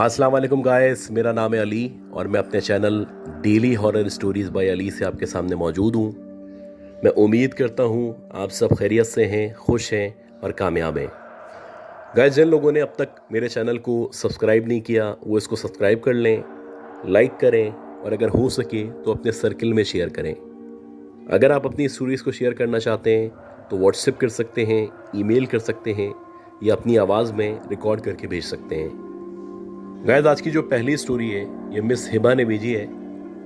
अस्सलाम वालेकुम गाइस, मेरा नाम है अली और मैं अपने channel daily horror stories by Ali से आपके सामने मौजूद हूँ। मैं उम्मीद करता हूँ आप सब खैरियत से हैं, खुश हैं और कामयाब हैं। गाइस, जिन लोगों ने अब तक मेरे चैनल को सब्सक्राइब नहीं किया वो इसको सब्सक्राइब कर लें, लाइक करें और अगर हो सके तो अपने सर्कल में शेयर करें। अगर आप अपनी स्टोरीज़ को शेयर करना चाहते हैं तो व्हाट्सएप कर सकते हैं, ईमेल कर सकते हैं या अपनी आवाज़ में रिकॉर्ड करके भेज सकते हैं। गाइस, आज की जो पहली स्टोरी है ये मिस हिबा ने भेजी है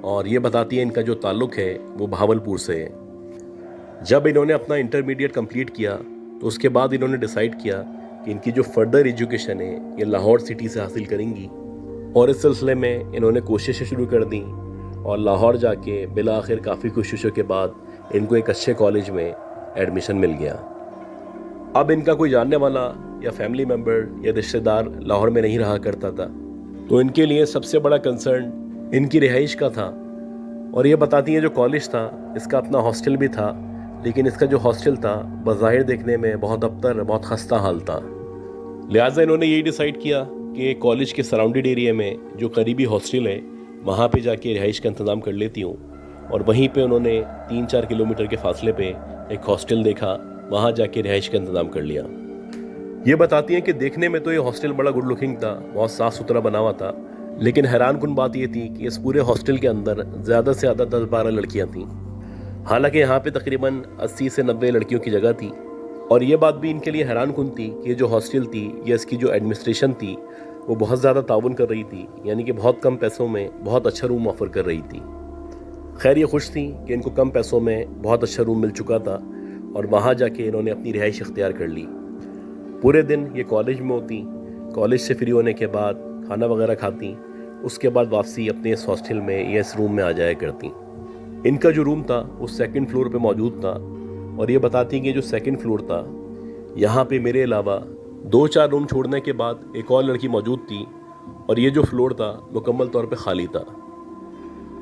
और ये बताती है इनका जो ताल्लुक़ है वो भावलपुर से है। जब इन्होंने अपना इंटरमीडिएट कंप्लीट किया तो उसके बाद इन्होंने डिसाइड किया कि इनकी जो फर्दर एजुकेशन है ये लाहौर सिटी से हासिल करेंगी और इस सिलसिले में इन्होंने कोशिशें शुरू कर दी और लाहौर जाके बिला आखिर काफ़ी कोशिशों के बाद इनको एक अच्छे कॉलेज में एडमिशन मिल गया। अब इनका कोई जानने वाला या फैमिली मेम्बर या रिश्तेदार लाहौर में नहीं रहा करता था, तो इनके लिए सबसे बड़ा कंसर्न इनकी रिहाइश का था। और ये बताती हैं जो कॉलेज था इसका अपना हॉस्टल भी था, लेकिन इसका जो हॉस्टल था बज़ाहिर देखने में बहुत अबतर, बहुत खस्ता हाल था। लिहाजा इन्होंने यही डिसाइड किया कि कॉलेज के सराउंडेड एरिया में जो करीबी हॉस्टल है वहाँ पे जाके रिहाइश का इंतज़ाम कर लेती हूँ। और वहीं पे उन्होंने 3-4 किलोमीटर के फासले पे एक हॉस्टल देखा, वहाँ जाके रिहाइश का इंतज़ाम कर लिया। ये बताती हैं कि देखने में तो ये हॉस्टल बड़ा गुड लुकिंग था, बहुत साफ़ सुथरा बना हुआ था, लेकिन हैरान कुन बात ये थी कि इस पूरे हॉस्टल के अंदर ज़्यादा से ज़्यादा 10-12 लड़कियाँ थीं। हालांकि यहाँ पे तकरीबन 80 से 90 लड़कियों की जगह थी। और ये बात भी इनके लिए हैरान कुन थी कि ये जो हॉस्टल थी या इसकी जो एडमिनिस्ट्रेशन थी वो बहुत ज़्यादा ताउन कर रही थी, यानी कि बहुत कम पैसों में बहुत अच्छा रूम ऑफ़र कर रही थी। खैर, ये खुश थी कि इनको कम पैसों में बहुत अच्छा रूम मिल चुका था और वहाँ जाके इन्होंने अपनी रिहाइश इख्तियार कर ली। पूरे दिन ये कॉलेज में होती, कॉलेज से फ्री होने के बाद खाना वगैरह खाती, उसके बाद वापसी अपने इस हॉस्टल में या इस रूम में आ जाया करती। इनका जो रूम था वो 2nd फ्लोर पे मौजूद था और ये बताती कि जो 2nd फ्लोर था यहाँ पे मेरे अलावा 2-4 रूम छोड़ने के बाद एक और लड़की मौजूद थी और ये जो फ्लोर था मुकम्मल तौर पे खाली था।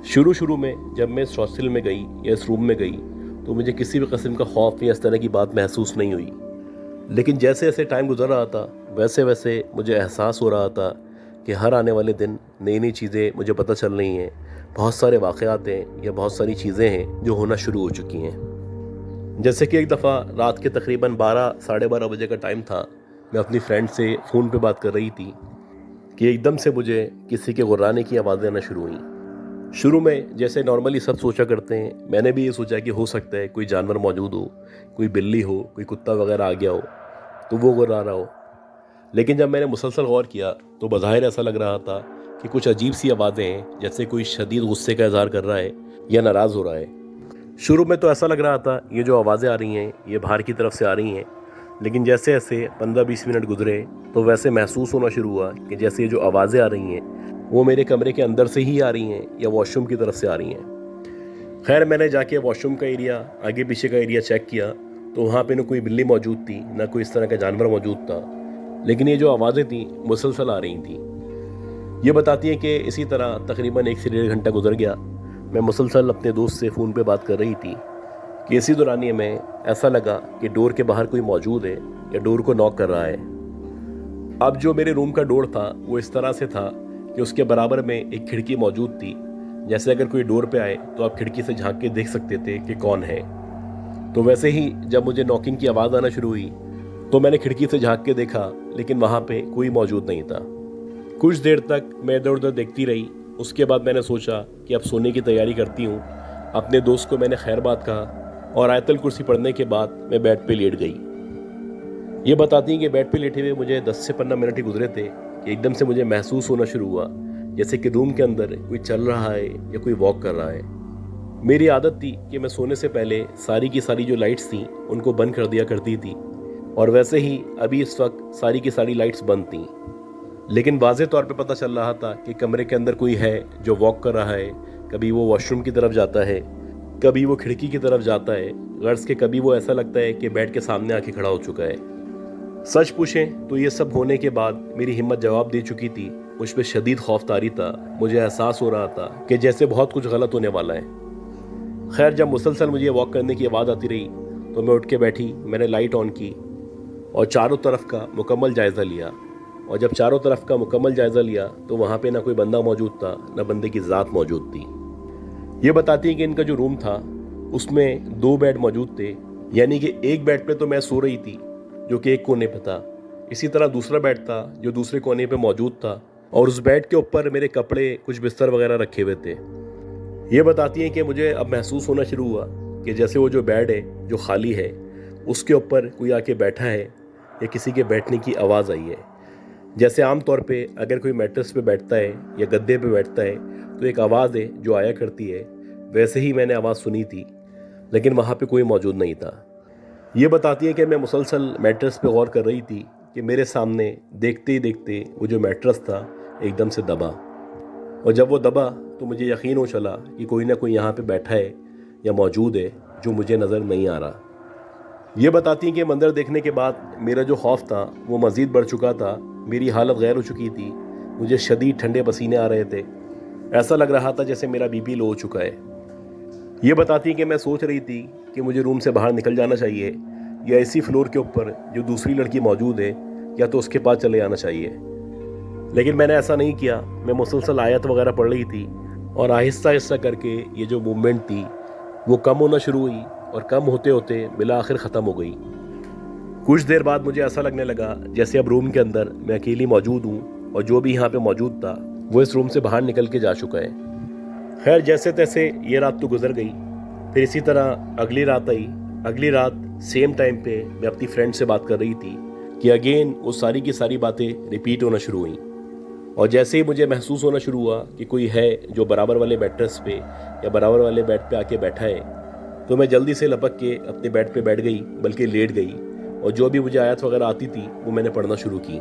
शुरू में जब मैं इस हॉस्टल में गई या इस रूम में गई तो मुझे किसी भी किस्म का खौफ या इस तरह की बात महसूस नहीं हुई, लेकिन जैसे जैसे टाइम गुजर रहा था वैसे वैसे मुझे एहसास हो रहा था कि हर आने वाले दिन नई नई चीज़ें मुझे पता चल रही हैं, बहुत सारे वाक़यात हैं या बहुत सारी चीज़ें हैं जो होना शुरू हो चुकी हैं। जैसे कि एक दफ़ा रात के तकरीबन 12-12:30 बजे का टाइम था, मैं अपनी फ्रेंड से फ़ोन पे बात कर रही थी कि एकदम से मुझे किसी के गुर्राने की आवाज़ें आना शुरू हुई। शुरू में जैसे नॉर्मली सब सोचा करते हैं, मैंने भी ये सोचा कि हो सकता है कोई जानवर मौजूद हो, कोई बिल्ली हो, कोई कुत्ता वगैरह आ गया हो तो वो गुर्रा रहा हो। लेकिन जब मैंने मुसलसल गौर किया तो बज़ाहिर ऐसा लग रहा था कि कुछ अजीब सी आवाज़ें हैं, जैसे कोई शदीद गुस्से का इज़हार कर रहा है या नाराज़ हो रहा है। शुरू में तो ऐसा लग रहा था ये जो आवाज़ें आ रही हैं ये बाहर की तरफ से आ रही हैं, लेकिन जैसे जैसे 15-20 मिनट गुजरे तो वैसे महसूस होना शुरू हुआ कि जैसे ये जो आवाज़ें आ रही हैं वो मेरे कमरे के अंदर से ही आ रही हैं या वॉशरूम की तरफ से आ रही हैं। खैर, मैंने जाके वॉशरूम का एरिया, आगे पीछे का एरिया चेक किया तो वहाँ पे ना कोई बिल्ली मौजूद थी, ना कोई इस तरह का जानवर मौजूद था, लेकिन ये जो आवाज़ें थी मुसलसल आ रही थी। ये बताती हैं कि इसी तरह तकरीबन 1 से 1.5 घंटा गुजर गया। मैं मुसलसल अपने दोस्त से फ़ोन पे बात कर रही थी कि इसी दौरानिए में ऐसा लगा कि डोर के बाहर कोई मौजूद है या डोर को नॉक कर रहा है। अब जो मेरे रूम का डोर था वो इस तरह से था कि उसके बराबर में एक खिड़की मौजूद थी, जैसे अगर कोई डोर पे आए तो आप खिड़की से झांक के देख सकते थे कि कौन है। तो वैसे ही जब मुझे नॉकिंग की आवाज़ आना शुरू हुई तो मैंने खिड़की से झांक के देखा, लेकिन वहाँ पे कोई मौजूद नहीं था। कुछ देर तक मैं इधर उधर देखती रही। उसके बाद मैंने सोचा कि अब सोने की तैयारी करती हूँ। अपने दोस्त को मैंने खैर बात कहा और आयतल कुर्सी पढ़ने के बाद मैं बेड पे लेट गई। ये बताती हैं कि बेड पे लेटे हुए मुझे 10 से 15 मिनट ही गुजरे थे कि एकदम से मुझे महसूस होना शुरू हुआ जैसे कि रूम के अंदर कोई चल रहा है या कोई वॉक कर रहा है। मेरी आदत थी कि मैं सोने से पहले सारी की सारी जो लाइट्स थी उनको बंद कर दिया करती थी, और वैसे ही अभी इस वक्त सारी की सारी लाइट्स बंद थीं, लेकिन वाज़े तौर पे पता चल रहा था कि कमरे के अंदर कोई है जो वॉक कर रहा है। कभी वो वॉशरूम की तरफ जाता है, कभी वो खिड़की की तरफ जाता है, गर्ज के कभी वो ऐसा लगता है कि बेड के सामने आके खड़ा हो चुका है। सच पूछें तो ये सब होने के बाद मेरी हिम्मत जवाब दे चुकी थी, मुझ पर शदीद खौफ तारी था। मुझे एहसास हो रहा था कि जैसे बहुत कुछ गलत होने वाला है। खैर, जब मुसलसल मुझे वॉक करने की आवाज़ आती रही तो मैं उठ के बैठी, मैंने लाइट ऑन की और चारों तरफ का मुकम्मल जायज़ा लिया। اور جب چاروں طرف کا مکمل جائزہ لیا تو وہاں پہ نہ کوئی بندہ موجود تھا نہ بندے کی ذات موجود تھی۔ یہ بتاتی ہیں کہ ان کا جو روم تھا اس میں 2 بیڈ موجود تھے، یعنی کہ ایک بیڈ پہ تو میں سو رہی تھی جو کہ ایک کونے پہ تھا، اسی طرح دوسرا بیڈ تھا جو دوسرے کونے پہ موجود تھا، اور اس بیڈ کے اوپر میرے کپڑے، کچھ بستر وغیرہ رکھے ہوئے تھے۔ یہ بتاتی ہیں کہ مجھے اب محسوس ہونا شروع ہوا کہ جیسے وہ جو بیڈ ہے جو خالی ہے اس کے اوپر کوئی آ کے بیٹھا ہے یا کسی کے بیٹھنے کی آواز آئی ہے۔ جیسے عام طور پہ اگر کوئی میٹرس پہ بیٹھتا ہے یا گدے پہ بیٹھتا ہے تو ایک آواز ہے جو آیا کرتی ہے، ویسے ہی میں نے آواز سنی تھی، لیکن وہاں پہ کوئی موجود نہیں تھا۔ یہ بتاتی ہیں کہ میں مسلسل میٹرس پہ غور کر رہی تھی کہ میرے سامنے دیکھتے ہی دیکھتے وہ جو میٹرس تھا ایک دم سے دبا، اور جب وہ دبا تو مجھے یقین ہو چلا کہ کوئی نہ کوئی یہاں پہ بیٹھا ہے یا موجود ہے جو مجھے نظر نہیں آ رہا۔ یہ بتاتی ہیں کہ منظر دیکھنے کے بعد میرا جو خوف تھا وہ مزید بڑھ چکا تھا، میری حالت غیر ہو چکی تھی، مجھے شدید ٹھنڈے پسینے آ رہے تھے، ایسا لگ رہا تھا جیسے میرا BP لو ہو چکا ہے۔ یہ بتاتی ہیں کہ میں سوچ رہی تھی کہ مجھے روم سے باہر نکل جانا چاہیے یا اسی فلور کے اوپر جو دوسری لڑکی موجود ہے یا تو اس کے پاس چلے جانا چاہیے، لیکن میں نے ایسا نہیں کیا۔ میں مسلسل آیت وغیرہ پڑھ رہی تھی اور آہستہ آہستہ کر کے یہ جو موومنٹ تھی وہ کم ہونا شروع ہوئی اور کم ہوتے ہوتے بالآخر ختم ہو گئی۔ کچھ دیر بعد مجھے ایسا لگنے لگا جیسے اب روم کے اندر میں اکیلی موجود ہوں اور جو بھی یہاں پہ موجود تھا وہ اس روم سے باہر نکل کے جا چکا ہے۔ خیر جیسے تیسے یہ رات تو گزر گئی، پھر اسی طرح اگلی رات آئی۔ اگلی رات سیم ٹائم پہ میں اپنی فرینڈ سے بات کر رہی تھی کہ اگین وہ ساری کی ساری باتیں ریپیٹ ہونا شروع ہوئیں، اور جیسے ہی مجھے محسوس ہونا شروع ہوا کہ کوئی ہے جو برابر والے میٹرس پہ یا برابر والے بیڈ پہ آ کے بیٹھا ہے، تو میں جلدی سے لپک کے اپنے بیڈ پہ بیٹھ گئی، بلکہ لیٹ گئی، اور جو بھی مجھے آیت وغیرہ آتی تھی وہ میں نے پڑھنا شروع کی۔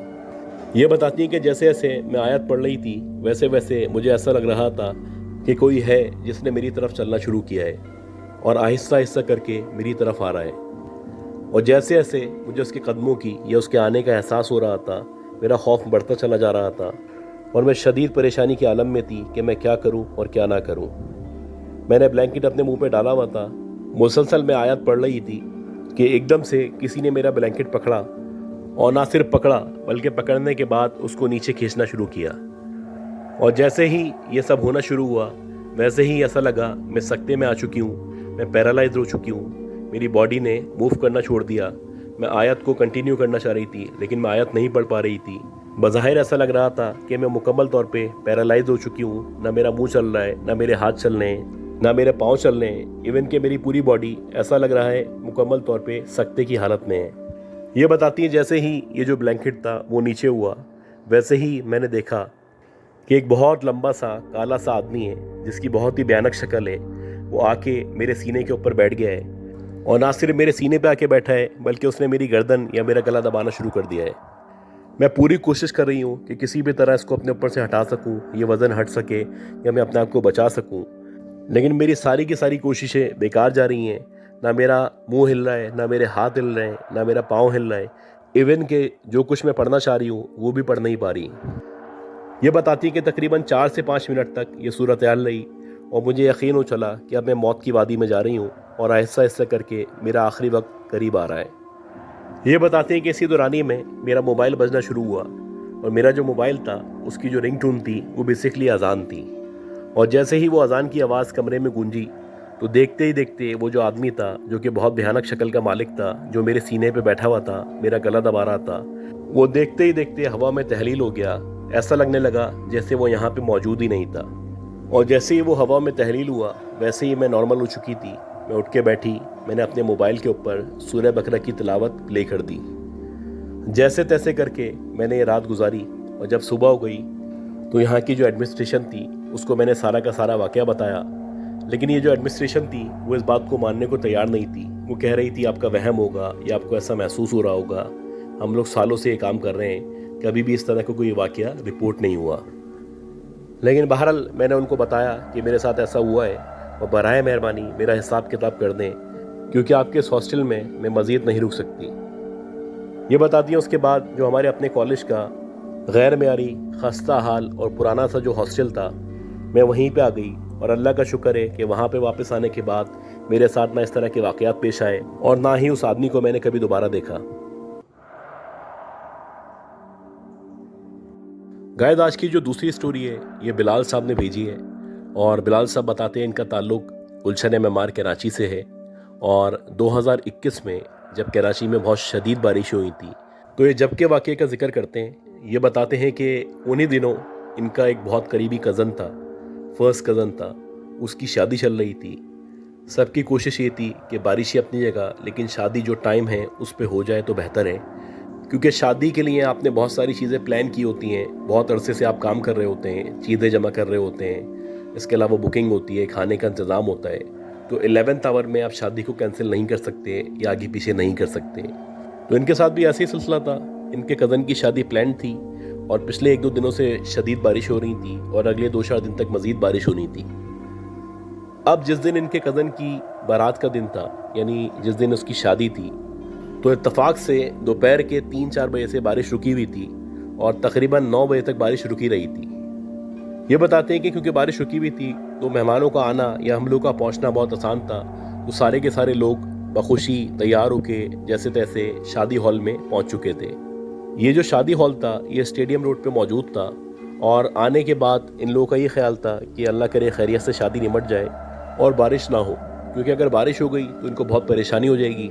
یہ بتاتی ہیں کہ جیسے جیسے میں آیت پڑھ رہی تھی ویسے ویسے مجھے ایسا لگ رہا تھا کہ کوئی ہے جس نے میری طرف چلنا شروع کیا ہے اور آہستہ آہستہ کر کے میری طرف آ رہا ہے، اور جیسے جیسے مجھے اس کے قدموں کی یا اس کے آنے کا احساس ہو رہا تھا میرا خوف بڑھتا چلا جا رہا تھا، اور میں شدید پریشانی کے عالم میں تھی کہ میں کیا کروں اور کیا نہ کروں۔ میں نے بلینکٹ اپنے منہ پہ ڈالا ہوا تھا، مسلسل میں آیت پڑھ رہی تھی کہ ایک دم سے کسی نے میرا بلینکٹ پکڑا، اور نہ صرف پکڑا بلکہ پکڑنے کے بعد اس کو نیچے کھینچنا شروع کیا، اور جیسے ہی یہ سب ہونا شروع ہوا ویسے ہی ایسا لگا میں سکتے میں آ چکی ہوں، میں پیرالائز ہو چکی ہوں، میری باڈی نے موو کرنا چھوڑ دیا۔ میں آیت کو کنٹینیو کرنا چاہ رہی تھی لیکن میں آیت نہیں پڑھ پا رہی تھی۔ بظاہر ایسا لگ رہا تھا کہ میں مکمل طور پہ پیرالائز ہو چکی ہوں، نہ میرا منہ چل رہا ہے، نہ میرے ہاتھ چل رہے ہیں، نہ میرے پاؤں چل رہے ہیں، ایون کہ میری پوری باڈی ایسا لگ رہا ہے مکمل طور پہ سکتے کی حالت میں ہے۔ یہ بتاتی ہیں جیسے ہی یہ جو بلینکٹ تھا وہ نیچے ہوا ویسے ہی میں نے دیکھا کہ ایک بہت لمبا سا کالا سا آدمی ہے جس کی بہت ہی بھیانک شکل ہے، وہ آ کے میرے سینے کے اوپر بیٹھ گیا ہے، اور نہ صرف میرے سینے پہ آ کے بیٹھا ہے بلکہ اس نے میری گردن یا میرا گلا دبانا شروع کر دیا ہے۔ میں پوری کوشش کر رہی ہوں کہ کسی بھی طرح اس کو اپنے اوپر سے ہٹا سکوں، یہ وزن ہٹ سکے یا میں اپنے آپ کو بچا سکوں، لیکن میری ساری کی ساری کوششیں بیکار جا رہی ہیں۔ نہ میرا منہ ہل رہا ہے، نہ میرے ہاتھ ہل رہے ہیں، نہ میرا پاؤں ہل رہا ہے، ایون کہ جو کچھ میں پڑھنا چاہ رہی ہوں وہ بھی پڑھ نہیں پا رہی۔ یہ بتاتی ہے کہ تقریباً 4 سے 5 منٹ تک یہ صورتحال رہی، اور مجھے یقین ہو چلا کہ اب میں موت کی وادی میں جا رہی ہوں اور آہستہ آہستہ کر کے میرا آخری وقت قریب آ رہا ہے۔ یہ بتاتے ہیں کہ اسی دورانی میں میرا موبائل بجنا شروع ہوا، اور میرا جو موبائل تھا اس کی جو رنگ ٹون تھی وہ بیسکلی اذان تھی، اور جیسے ہی وہ اذان کی آواز کمرے میں گونجی تو دیکھتے ہی دیکھتے وہ جو آدمی تھا جو کہ بہت بھیانک شکل کا مالک تھا، جو میرے سینے پہ بیٹھا ہوا تھا، میرا گلا دبا رہا تھا، وہ دیکھتے ہی دیکھتے ہوا میں تحلیل ہو گیا۔ ایسا لگنے لگا جیسے وہ یہاں پہ موجود ہی نہیں تھا، اور جیسے ہی وہ ہوا میں تحلیل ہوا ویسے ہی میں نارمل ہو چکی تھی۔ میں اٹھ کے بیٹھی، میں نے اپنے موبائل کے اوپر سورہ بقرہ کی تلاوت پلے کر دی۔ جیسے تیسے کر کے میں نے یہ رات گزاری، اور جب صبح ہو گئی تو یہاں کی جو ایڈمنسٹریشن تھی اس کو میں نے سارا کا سارا واقعہ بتایا، لیکن یہ جو ایڈمنسٹریشن تھی وہ اس بات کو ماننے کو تیار نہیں تھی۔ وہ کہہ رہی تھی آپ کا وہم ہوگا یا آپ کو ایسا محسوس ہو رہا ہوگا، ہم لوگ سالوں سے یہ کام کر رہے ہیں، کبھی بھی اس طرح کا کوئی واقعہ رپورٹ نہیں ہوا۔ لیکن بہرحال میں نے ان کو بتایا کہ میرے ساتھ ایسا ہوا ہے، اور برائے مہربانی میرا حساب کتاب کر دیں، کیونکہ آپ کے اس ہاسٹل میں مزید نہیں رک سکتی۔ یہ بتاتی ہیں اس کے بعد جو ہمارے اپنے کالج کا غیر معیاری، خستہ حال اور پرانا سا جو ہاسٹل تھا، میں وہیں پہ آ گئی، اور اللہ کا شکر ہے کہ وہاں پہ واپس آنے کے بعد میرے ساتھ نہ اس طرح کے واقعات پیش آئے، اور نہ ہی اس آدمی کو میں نے کبھی دوبارہ دیکھا۔ गाइस, आज की जो दूसरी स्टोरी है ये बिलाल साहब ने भेजी है और बिलाल साहब बताते हैं इनका ताल्लुक गुलशन मेमार कराची से है। और 2021 में जब कराची में बहुत शदीद बारिश हुई थी तो ये जब के वाक़े का जिक्र करते हैं। ये बताते हैं कि उन्हीं दिनों इनका एक बहुत करीबी कज़न था, फर्स्ट कज़न था, उसकी शादी चल रही थी। सबकी कोशिश ये थी कि बारिश ही अपनी जगह, लेकिन शादी जो टाइम है उस पे हो जाए तो बेहतर है, क्योंकि शादी के लिए आपने बहुत सारी चीज़ें प्लान की होती हैं, बहुत अरसे से आप काम कर रहे होते हैं, चीज़ें जमा कर रहे होते हैं, इसके अलावा बुकिंग होती है, खाने का इंतज़ाम होता है। तो 11th आवर में आप शादी को कैंसिल नहीं कर सकते या आगे पीछे नहीं कर सकते। तो इनके साथ भी ऐसा ही सिलसिला था। इनके कज़न की शादी प्लान थी और पिछले 1-2 दिनों से शदीद बारिश हो रही थी और अगले 2-4 दिन तक मज़ीद बारिश होनी थी। अब जिस दिन इनके कज़न की बारात का दिन था, यानी जिस दिन उसकी शादी थी, तो इत्तफाक से दोपहर के 3-4 बजे से बारिश रुकी हुई थी और तकरीबन 9 बजे तक बारिश रुकी रही थी। ये बताते हैं कि क्योंकि बारिश रुकी हुई थी तो मेहमानों का आना या हम लोग का पहुंचना बहुत आसान था। तो सारे के सारे लोग बखुशी तैयार होके जैसे तैसे शादी हॉल में पहुंच चुके थे। ये जो शादी हॉल था ये स्टेडियम रोड पे मौजूद था और आने के बाद इन लोगों का ये ख्याल था कि अल्लाह करे खैरियत से शादी निमट जाए और बारिश ना हो, क्योंकि अगर बारिश हो गई तो इनको बहुत परेशानी हो जाएगी।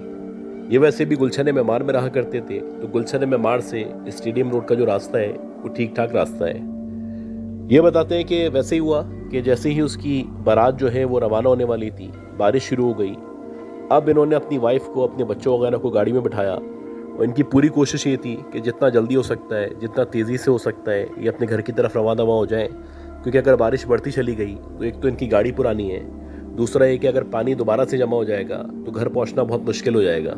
ये वैसे भी गुलशन मेमार में रहा करते थे, तो गुलशन मेमार से स्टेडियम रोड का जो रास्ता है वो ठीक ठाक रास्ता है। ये बताते हैं कि वैसे ही हुआ कि जैसे ही उसकी बारात जो है वो रवाना होने वाली थी, बारिश शुरू हो गई। अब इन्होंने अपनी वाइफ को, अपने बच्चों वगैरह को गाड़ी में बिठाया और इनकी पूरी कोशिश ये थी कि जितना जल्दी हो सकता है, जितना तेज़ी से हो सकता है, ये अपने घर की तरफ रवाना हो जाएँ, क्योंकि अगर बारिश बढ़ती चली गई तो एक तो इनकी गाड़ी पुरानी है, दूसरा ये कि अगर पानी दोबारा से जमा हो जाएगा तो घर पहुंचना बहुत मुश्किल हो जाएगा।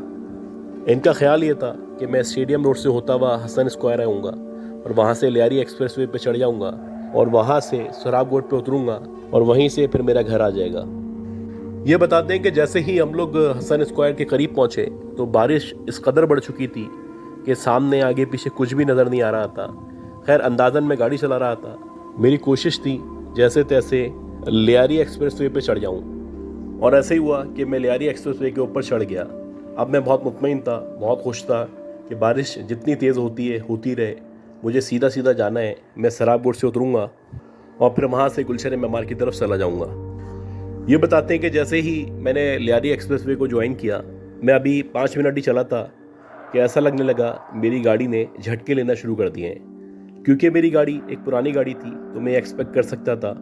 इनका ख्याल ये था कि मैं स्टेडियम रोड से होता हुआ हसन स्क्वायर आऊँगा और वहाँ से लियारी एक्सप्रेसवे पे चढ़ जाऊँगा और वहाँ से सोहराब रोड पे उतरूँगा और वहीं से फिर मेरा घर आ जाएगा। ये बताते हैं कि जैसे ही हम लोग हसन स्क्वायर के करीब पहुँचे तो बारिश इस कदर बढ़ चुकी थी कि सामने आगे पीछे कुछ भी नज़र नहीं आ रहा था। खैर, अंदाज़न मैं गाड़ी चला रहा था। मेरी कोशिश थी जैसे तैसे लियारी एक्सप्रेसवे पे चढ़ जाऊँ और ऐसे ही हुआ कि मैं लियारी एक्सप्रेसवे के ऊपर चढ़ गया। अब मैं बहुत मुतमईन था, बहुत खुश था कि बारिश जितनी तेज़ होती है होती रहे, मुझे सीधा सीधा जाना है। मैं सोहराब रोड से उतरूँगा और फिर वहाँ से गुलशन मेमार की तरफ चला जाऊँगा। ये बताते हैं कि जैसे ही मैंने लियारी एक्सप्रेसवे को ज्वाइन किया, मैं अभी 5 मिनट ही चला था कि ऐसा लगने लगा मेरी गाड़ी ने झटके लेना शुरू कर दिए हैं। क्योंकि मेरी गाड़ी एक पुरानी गाड़ी थी तो मैं एक्सपेक्ट कर सकता था।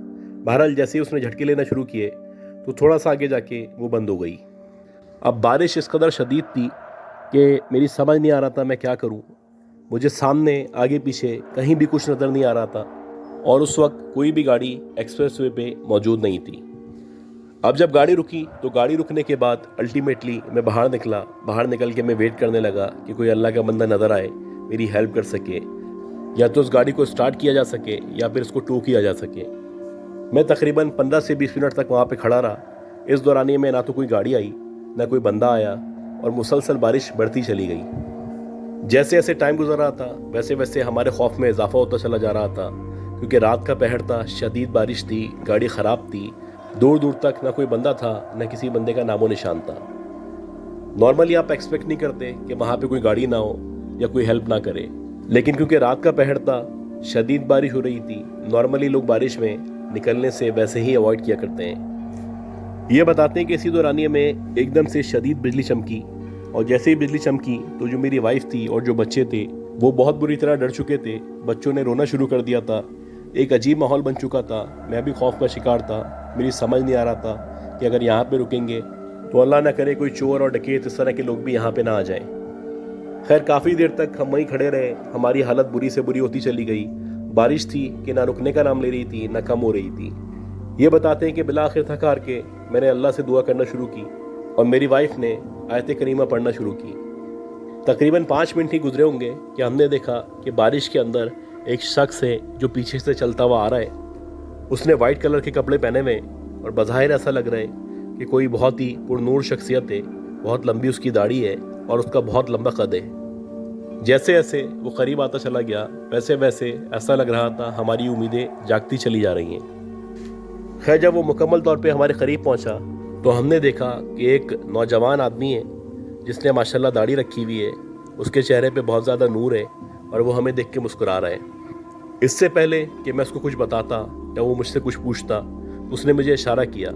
बहरहाल जैसे ही उसने झटके लेना शुरू किए तो थोड़ा सा आगे जाके वो बंद हो गई। अब बारिश इस कदर शदीद थी कि मेरी समझ नहीं आ रहा था मैं क्या करूं। मुझे सामने आगे पीछे कहीं भी कुछ नज़र नहीं आ रहा था और उस वक्त कोई भी गाड़ी एक्सप्रेसवे पे मौजूद नहीं थी। अब जब गाड़ी रुकी तो गाड़ी रुकने के बाद अल्टीमेटली मैं बाहर निकला। बाहर निकल के मैं वेट करने लगा कि कोई अल्लाह का बंदा नज़र आए, मेरी हेल्प कर सके, या तो उस गाड़ी को स्टार्ट किया जा सके या फिर इसको टो किया जा सके। मैं तकरीबन 15 से 20 मिनट तक वहाँ पे खड़ा रहा। इस दौरानिए में ना तो कोई गाड़ी आई, ना कोई बंदा आया और मुसलसल बारिश बढ़ती चली गई। जैसे जैसे टाइम गुजर रहा था वैसे वैसे हमारे खौफ में इजाफा होता चला जा रहा था, क्योंकि रात का पहर था, शदीद बारिश थी, गाड़ी ख़राब थी, दूर दूर तक ना कोई बंदा था, ना किसी बंदे का नामो निशान था। नॉर्मली आप एक्सपेक्ट नहीं करते कि वहाँ पे कोई गाड़ी ना हो या कोई हेल्प ना करे, लेकिन क्योंकि रात का पहर था, शदीद बारिश हो रही थी, नॉर्मली लोग बारिश में निकलने से वैसे ही अवॉइड किया करते हैं। ये बताते हैं कि इसी दौरानिए में एकदम से शदीद बिजली चमकी और जैसे ही बिजली चमकी तो जो मेरी वाइफ थी और जो बच्चे थे वो बहुत बुरी तरह डर चुके थे। बच्चों ने रोना शुरू कर दिया था। एक अजीब माहौल बन चुका था। मैं भी खौफ का शिकार था। मेरी समझ नहीं आ रहा था कि अगर यहाँ पे रुकेंगे तो अल्लाह ना करे कोई चोर और डकैत इस तरह के लोग भी यहाँ पे ना आ जाएं। खैर, काफ़ी देर तक हम वहीं खड़े रहे। हमारी हालत बुरी से बुरी होती चली गई। बारिश थी कि ना रुकने का नाम ले रही थी, ना कम हो रही थी। ये बताते हैं कि बिला आखिर थक हार के मैंने अल्लाह से दुआ करना शुरू की और मेरी वाइफ ने आयत करीमा पढ़ना शुरू की। तकरीबन 5 मिनट ही गुजरे होंगे कि हमने देखा कि बारिश के अंदर एक शख्स है जो पीछे से चलता हुआ आ रहा है। उसने वाइट कलर के कपड़े पहने हुए और बज़ाहिर ऐसा लग रहा है कि कोई बहुत ही पुरनूर शख्सियत है। बहुत लंबी उसकी दाढ़ी है और उसका बहुत लंबा कद है। जैसे जैसे वो करीब आता चला गया वैसे वैसे ऐसा लग रहा था हमारी उम्मीदें जागती चली जा रही हैं। खैर, जब वो मुकम्मल तौर पे हमारे करीब पहुंचा तो हमने देखा कि एक नौजवान आदमी है जिसने माशाल्लाह दाढ़ी रखी हुई है। उसके चेहरे पे बहुत ज़्यादा नूर है और वो हमें देख के मुस्कुरा रहा है। اس سے پہلے کہ میں اس کو کچھ بتاتا یا وہ مجھ سے کچھ پوچھتا، اس نے مجھے اشارہ کیا،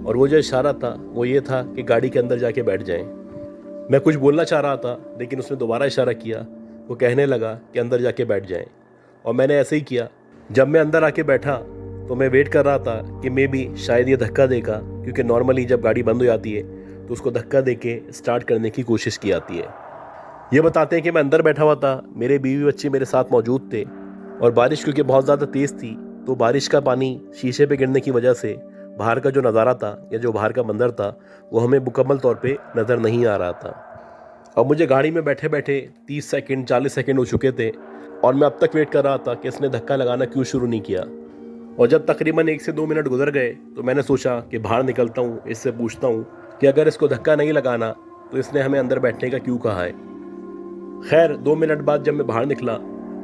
اور وہ جو اشارہ تھا وہ یہ تھا کہ گاڑی کے اندر جا کے بیٹھ جائیں۔ میں کچھ بولنا چاہ رہا تھا لیکن اس نے دوبارہ اشارہ کیا، وہ کہنے لگا کہ اندر جا کے بیٹھ جائیں، اور میں نے ایسے ہی کیا۔ جب میں اندر آ کے بیٹھا تو میں ویٹ کر رہا تھا کہ میں بھی شاید یہ دھکا دے گا، کیونکہ نارملی جب گاڑی بند ہو جاتی ہے تو اس کو دھکا دے کے اسٹارٹ کرنے کی کوشش کی جاتی ہے۔ یہ بتاتے ہیں کہ میں اندر بیٹھا ہوا تھا، میرے بیوی بچے میرے ساتھ موجود تھے، اور بارش کیونکہ بہت زیادہ تیز تھی تو بارش کا پانی شیشے پہ گرنے کی وجہ سے باہر کا جو نظارہ تھا یا جو باہر کا منظر تھا وہ ہمیں مکمل طور پہ نظر نہیں آ رہا تھا۔ اب مجھے گاڑی میں بیٹھے بیٹھے 30 سیکنڈ 40 سیکنڈ ہو چکے تھے، اور میں اب تک ویٹ کر رہا تھا کہ اس نے دھکا لگانا کیوں شروع نہیں کیا۔ اور جب تقریباً 1 سے 2 منٹ گزر گئے تو میں نے سوچا کہ باہر نکلتا ہوں، اس سے پوچھتا ہوں کہ اگر اس کو دھکا نہیں لگانا تو اس نے ہمیں اندر بیٹھنے کا کیوں کہا ہے۔ خیر 2 منٹ بعد جب میں باہر نکلا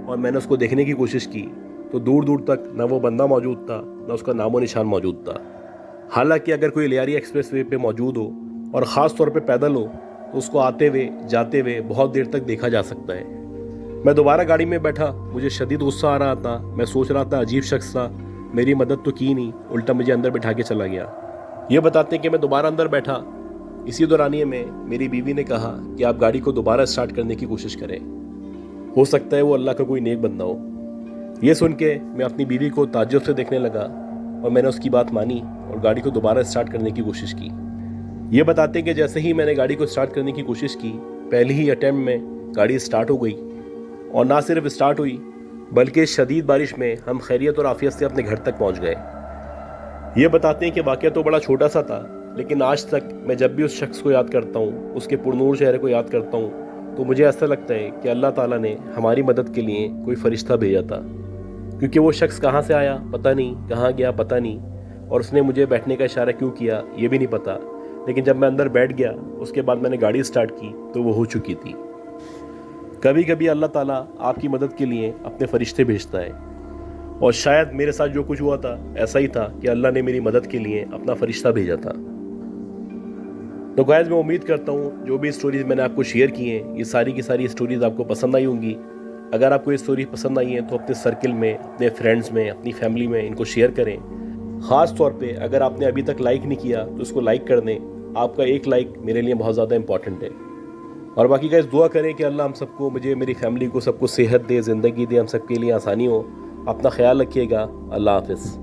اور میں نے اس کو دیکھنے کی کوشش کی تو دور دور تک نہ وہ بندہ موجود تھا نہ اس کا نام و نشان موجود تھا۔ حالانکہ اگر کوئی لیاری ایکسپریس وے پہ موجود ہو اور خاص طور پہ پیدل ہو تو اس کو آتے ہوئے جاتے ہوئے بہت دیر تک دیکھا جا سکتا ہے۔ میں دوبارہ گاڑی میں بیٹھا، مجھے شدید غصہ آ رہا تھا، میں سوچ رہا تھا عجیب شخص تھا، میری مدد تو کی نہیں، الٹا مجھے اندر بٹھا کے چلا گیا۔ یہ بتاتے ہیں کہ میں دوبارہ اندر بیٹھا، اسی دورانیے میں میری بیوی نے کہا کہ آپ گاڑی کو دوبارہ اسٹارٹ کرنے کی کوشش کریں، ہو سکتا ہے وہ اللہ کا کوئی نیک بندہ ہو۔ یہ سن کے میں اپنی بیوی کو تعجب سے دیکھنے لگا، اور میں نے اس کی بات مانی اور گاڑی کو دوبارہ اسٹارٹ کرنے کی کوشش کی۔ یہ بتاتے ہیں کہ جیسے ہی میں نے گاڑی کو اسٹارٹ کرنے کی کوشش کی، پہلی ہی اٹیمپٹ میں گاڑی اسٹارٹ ہو گئی، اور نہ صرف اسٹارٹ ہوئی بلکہ شدید بارش میں ہم خیریت اور عافیت سے اپنے گھر تک پہنچ گئے۔ یہ بتاتے ہیں کہ واقعہ تو بڑا چھوٹا سا تھا، لیکن آج تک میں جب بھی اس شخص کو یاد کرتا ہوں، اس کے پرنور چہرے کو یاد کرتا ہوں، تو مجھے ایسا لگتا ہے کہ اللہ تعالیٰ نے ہماری مدد کے لیے کوئی فرشتہ بھیجا تھا، کیونکہ وہ شخص کہاں سے آیا پتہ نہیں، کہاں گیا پتہ نہیں، اور اس نے مجھے بیٹھنے کا اشارہ کیوں کیا یہ بھی نہیں پتہ، لیکن جب میں اندر بیٹھ گیا اس کے بعد میں نے گاڑی اسٹارٹ کی تو وہ ہو چکی تھی۔ کبھی کبھی اللہ تعالیٰ آپ کی مدد کے لیے اپنے فرشتے بھیجتا ہے، اور شاید میرے ساتھ جو کچھ ہوا تھا ایسا ہی تھا کہ اللہ نے میری مدد کے لیے اپنا فرشتہ بھیجا تھا۔ تو گائز میں امید کرتا ہوں جو بھی اسٹوریز میں نے آپ کو شیئر کی ہیں یہ ساری کی ساری اسٹوریز آپ کو پسند آئی ہوں گی۔ اگر آپ کو یہ اسٹوری پسند آئی ہیں تو اپنے سرکل میں، اپنے فرینڈز میں، اپنی فیملی میں ان کو شیئر کریں۔ خاص طور پہ اگر آپ نے ابھی تک لائک نہیں کیا تو اس کو لائک کر دیں، آپ کا ایک لائک میرے لیے بہت زیادہ امپورٹنٹ ہے۔ اور باقی گائز دعا کریں کہ اللہ ہم سب کو، مجھے، میری فیملی کو، سب کو صحت دے، زندگی دے، ہم سب کے لیے آسانی ہو۔ اپنا خیال رکھیے گا، اللہ حافظ۔